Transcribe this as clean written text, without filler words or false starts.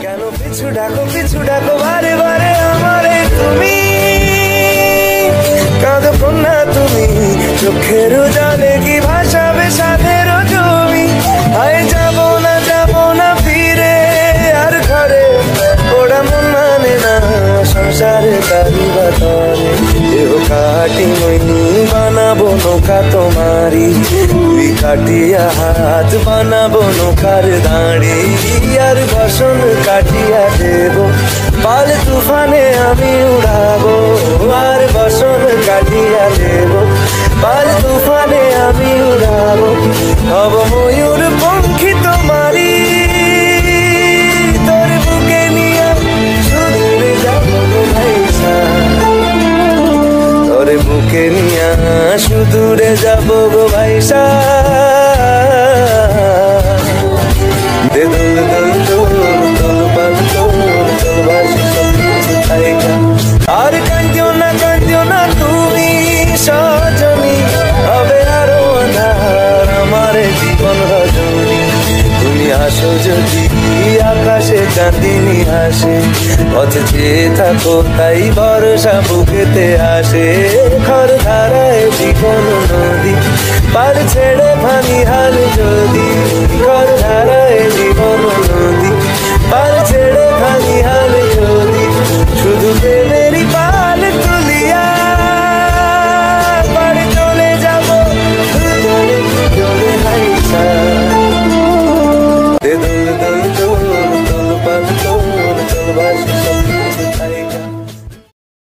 কেন পিছু ডাকো বারে বারে আমারে তুমি, কাঁদো কন্যা তুমি, চোখের জলে কি ভাসাবে সাধের জমি। আয় যাব না ফিরে আর ঘরে, ওরা মন মানে না সংসারে তারি বাতরে। দেহ কাটি মই বানাবো নৌকা তোমারি, দুই কাটিয়া হাত বানাবো নৌকার দাঁড়ি। আর বসন কাটিয়া দেব পাল তুফানে আমি উড়াবো, আর বসন কাটিয়া দেব পাল তুফানে আমি উড়াবো। হব ময়ূর পঙ্খী তোমারি, তোর বুকে নিয়ে সুদূরে যাবো ভাইসা, তোর বুকে নিয়ে সুদূরে যাবো গো ভাইসা। দে দোল দোল দোল দোল পাল দোল দোল বাজে সব কিছু থাইকা। আর কান্দিও না তুমি সজনী, হবে আরো আঁধার আমার জীবন রজনী। তুমি আসো যদি আকাশে চাঁদিনী হাসে, পথে চেয়ে থাকো তাই ভরসা বুকেতে আসে। খর ধারায় জীবন নদী পার ছেড়ে ভানি হাল